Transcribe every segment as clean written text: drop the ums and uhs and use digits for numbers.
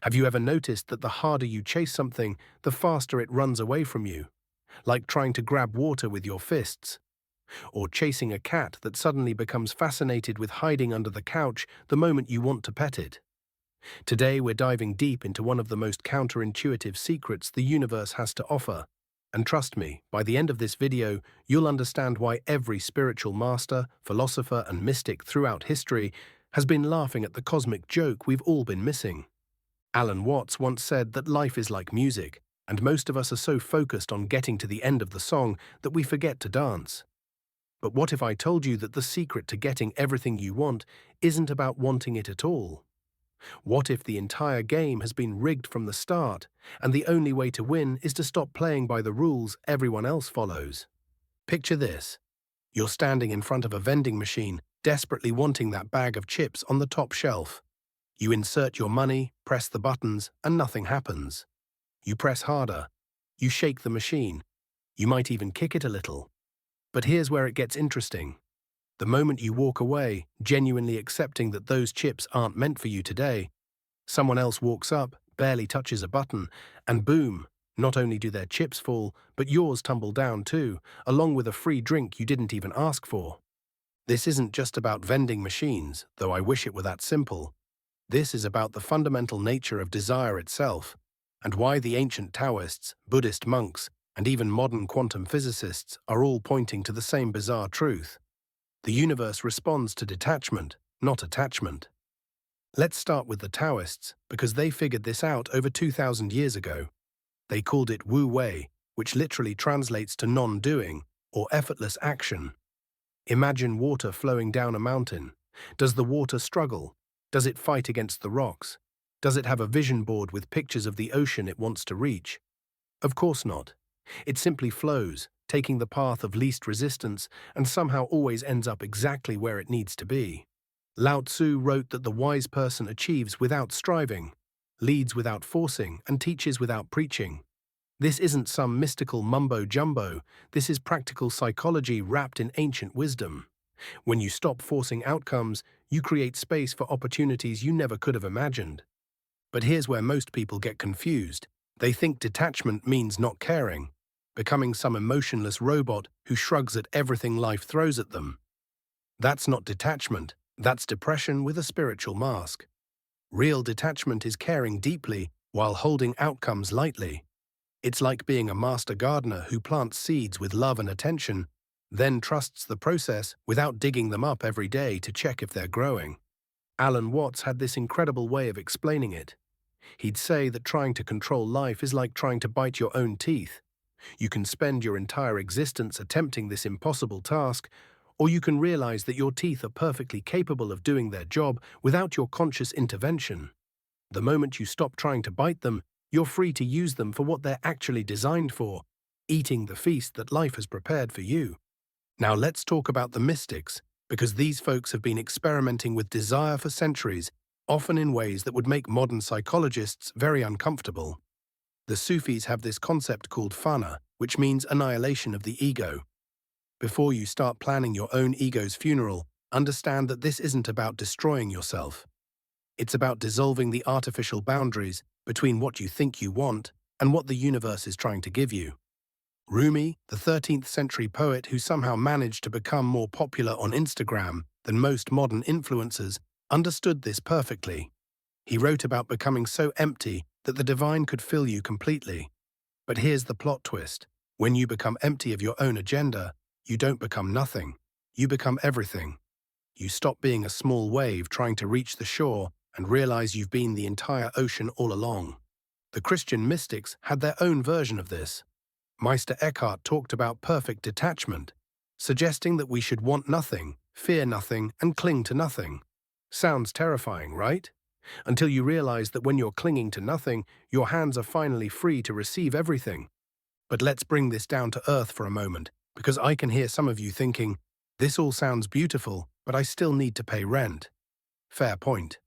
Have you ever noticed that the harder you chase something, the faster it runs away from you? Like trying to grab water with your fists, or chasing a cat that suddenly becomes fascinated with hiding under the couch the moment you want to pet it. Today we're diving deep into one of the most counterintuitive secrets the universe has to offer. And trust me, by the end of this video, you'll understand why every spiritual master, philosopher, and mystic throughout history has been laughing at the cosmic joke we've all been missing. Alan Watts once said that life is like music, and most of us are so focused on getting to the end of the song that we forget to dance. But what if I told you that the secret to getting everything you want isn't about wanting it at all? What if the entire game has been rigged from the start, and the only way to win is to stop playing by the rules everyone else follows? Picture this. You're standing in front of a vending machine, desperately wanting that bag of chips on the top shelf. You insert your money, press the buttons, and nothing happens. You press harder. You shake the machine. You might even kick it a little. But here's where it gets interesting. The moment you walk away, genuinely accepting that those chips aren't meant for you today, someone else walks up, barely touches a button, and boom, not only do their chips fall, but yours tumble down too, along with a free drink you didn't even ask for. This isn't just about vending machines, though I wish it were that simple. This is about the fundamental nature of desire itself, and why the ancient Taoists, Buddhist monks, and even modern quantum physicists are all pointing to the same bizarre truth. The universe responds to detachment, not attachment. Let's start with the Taoists, because they figured this out over 2,000 years ago. They called it Wu Wei, which literally translates to non-doing, or effortless action. Imagine water flowing down a mountain. Does the water struggle? Does it fight against the rocks? Does it have a vision board with pictures of the ocean it wants to reach? Of course not. It simply flows, taking the path of least resistance, and somehow always ends up exactly where it needs to be. Lao Tzu wrote that the wise person achieves without striving, leads without forcing, and teaches without preaching. This isn't some mystical mumbo-jumbo, this is practical psychology wrapped in ancient wisdom. When you stop forcing outcomes, you create space for opportunities you never could have imagined. But here's where most people get confused. They think detachment means not caring, becoming some emotionless robot who shrugs at everything life throws at them. That's not detachment, that's depression with a spiritual mask. Real detachment is caring deeply while holding outcomes lightly. It's like being a master gardener who plants seeds with love and attention, then trusts the process without digging them up every day to check if they're growing. Alan Watts had this incredible way of explaining it. He'd say that trying to control life is like trying to bite your own teeth. You can spend your entire existence attempting this impossible task, or you can realize that your teeth are perfectly capable of doing their job without your conscious intervention. The moment you stop trying to bite them, you're free to use them for what they're actually designed for, eating the feast that life has prepared for you. Now let's talk about the mystics, because these folks have been experimenting with desire for centuries, often in ways that would make modern psychologists very uncomfortable. The Sufis have this concept called fana, which means annihilation of the ego. Before you start planning your own ego's funeral, understand that this isn't about destroying yourself. It's about dissolving the artificial boundaries between what you think you want and what the universe is trying to give you. Rumi, the 13th century poet who somehow managed to become more popular on Instagram than most modern influencers, understood this perfectly. He wrote about becoming so empty that the divine could fill you completely. But here's the plot twist. When you become empty of your own agenda, you don't become nothing. You become everything. You stop being a small wave trying to reach the shore and realize you've been the entire ocean all along. The Christian mystics had their own version of this. Meister Eckhart talked about perfect detachment, suggesting that we should want nothing, fear nothing, and cling to nothing. Sounds terrifying, right? Until you realize that when you're clinging to nothing, your hands are finally free to receive everything. But let's bring this down to earth for a moment, because I can hear some of you thinking, this all sounds beautiful, but I still need to pay rent. Fair point.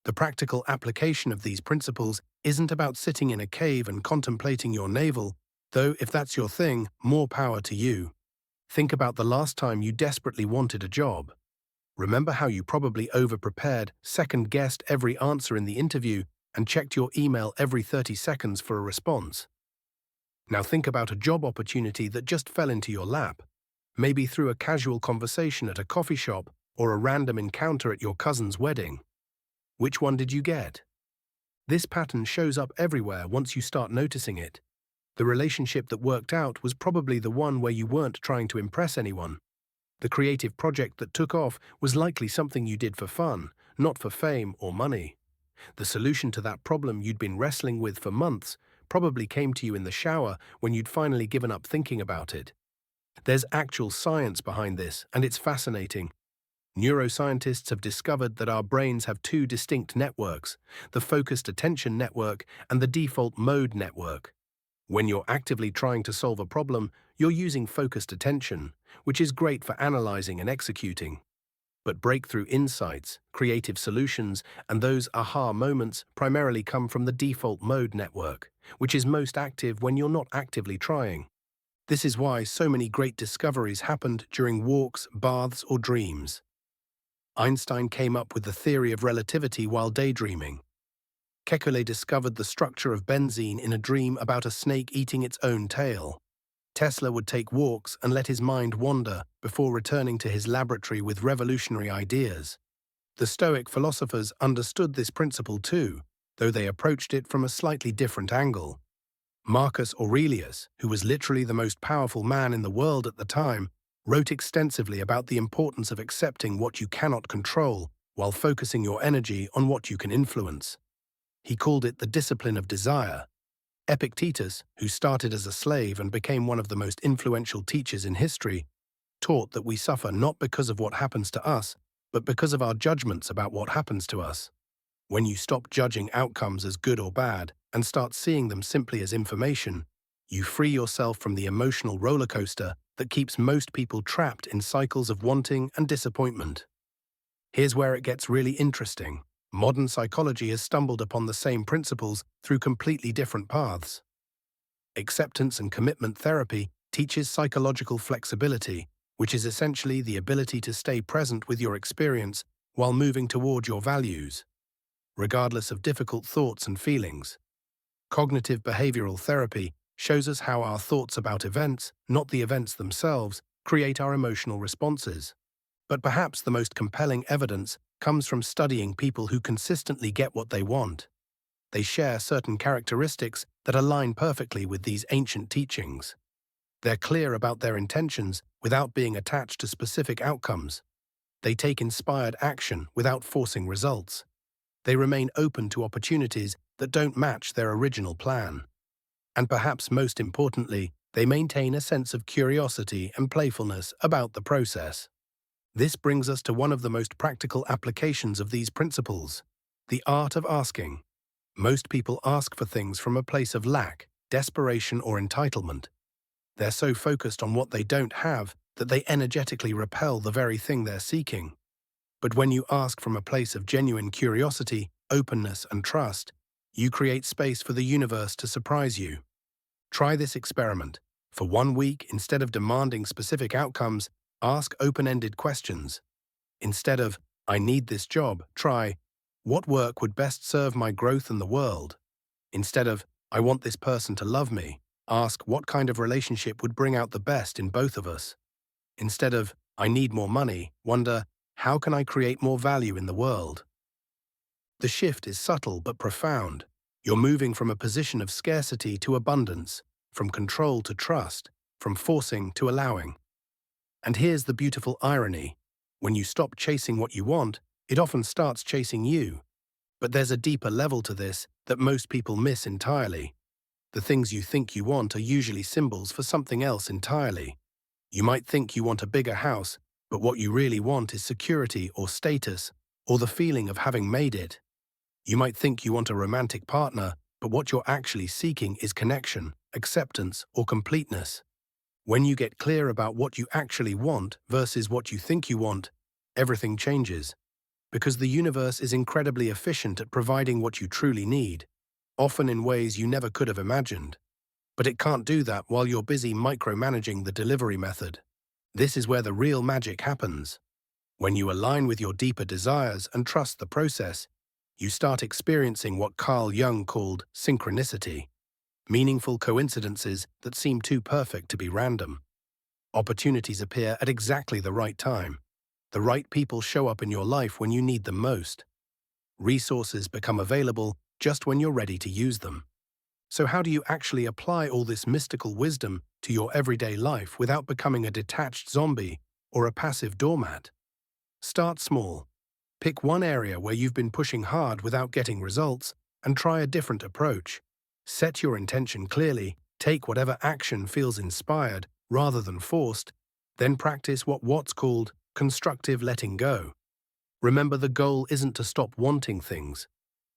The practical application of these principles isn't about sitting in a cave and contemplating your navel, though if that's your thing, more power to you. Think about the last time you desperately wanted a job. Remember how you probably over-prepared, second-guessed every answer in the interview, and checked your email every 30 seconds for a response. Now think about a job opportunity that just fell into your lap, maybe through a casual conversation at a coffee shop or a random encounter at your cousin's wedding. Which one did you get? This pattern shows up everywhere once you start noticing it. The relationship that worked out was probably the one where you weren't trying to impress anyone. The creative project that took off was likely something you did for fun, not for fame or money. The solution to that problem you'd been wrestling with for months probably came to you in the shower when you'd finally given up thinking about it. There's actual science behind this, and it's fascinating. Neuroscientists have discovered that our brains have two distinct networks, the focused attention network and the default mode network. When you're actively trying to solve a problem, you're using focused attention, which is great for analyzing and executing. But breakthrough insights, creative solutions, and those aha moments primarily come from the default mode network, which is most active when you're not actively trying. This is why so many great discoveries happened during walks, baths, or dreams. Einstein came up with the theory of relativity while daydreaming. Kekulé discovered the structure of benzene in a dream about a snake eating its own tail. Tesla would take walks and let his mind wander before returning to his laboratory with revolutionary ideas. The Stoic philosophers understood this principle too, though they approached it from a slightly different angle. Marcus Aurelius, who was literally the most powerful man in the world at the time, wrote extensively about the importance of accepting what you cannot control while focusing your energy on what you can influence. He called it the discipline of desire. Epictetus, who started as a slave and became one of the most influential teachers in history, taught that we suffer not because of what happens to us, but because of our judgments about what happens to us. When you stop judging outcomes as good or bad and start seeing them simply as information, you free yourself from the emotional roller coaster that keeps most people trapped in cycles of wanting and disappointment. Here's where it gets really interesting. Modern psychology has stumbled upon the same principles through completely different paths. Acceptance and commitment therapy teaches psychological flexibility, which is essentially the ability to stay present with your experience while moving toward your values, regardless of difficult thoughts and feelings. Cognitive behavioral therapy shows us how our thoughts about events, not the events themselves, create our emotional responses. But perhaps the most compelling evidence comes from studying people who consistently get what they want. They share certain characteristics that align perfectly with these ancient teachings. They're clear about their intentions without being attached to specific outcomes. They take inspired action without forcing results. They remain open to opportunities that don't match their original plan. And perhaps most importantly, they maintain a sense of curiosity and playfulness about the process. This brings us to one of the most practical applications of these principles, the art of asking. Most people ask for things from a place of lack, desperation, or entitlement. They're so focused on what they don't have that they energetically repel the very thing they're seeking. But when you ask from a place of genuine curiosity, openness, and trust, you create space for the universe to surprise you. Try this experiment. For 1 week, instead of demanding specific outcomes, ask open-ended questions. Instead of, "I need this job," try, "What work would best serve my growth in the world?" Instead of, "I want this person to love me," ask, "What kind of relationship would bring out the best in both of us?" Instead of, "I need more money," wonder, "How can I create more value in the world?" The shift is subtle but profound. You're moving from a position of scarcity to abundance, from control to trust, from forcing to allowing. And here's the beautiful irony. When you stop chasing what you want, it often starts chasing you. But there's a deeper level to this that most people miss entirely. The things you think you want are usually symbols for something else entirely. You might think you want a bigger house, but what you really want is security or status, or the feeling of having made it. You might think you want a romantic partner, but what you're actually seeking is connection, acceptance, or completeness. When you get clear about what you actually want versus what you think you want, everything changes. Because the universe is incredibly efficient at providing what you truly need, often in ways you never could have imagined. But it can't do that while you're busy micromanaging the delivery method. This is where the real magic happens. When you align with your deeper desires and trust the process, You start experiencing what Carl Jung called synchronicity, meaningful coincidences that seem too perfect to be random. Opportunities appear at exactly the right time. The right people show up in your life when you need them most. Resources become available just when you're ready to use them. So how do you actually apply all this mystical wisdom to your everyday life without becoming a detached zombie or a passive doormat? Start small. Pick one area where you've been pushing hard without getting results and try a different approach. Set your intention clearly, take whatever action feels inspired rather than forced, then practice what's called constructive letting go. Remember, the goal isn't to stop wanting things.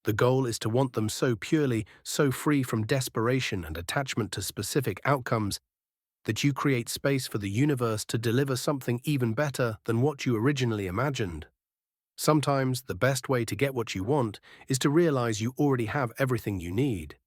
The goal is to want them so purely, so free from desperation and attachment to specific outcomes, that you create space for the universe to deliver something even better than what you originally imagined. Sometimes the best way to get what you want is to realize you already have everything you need.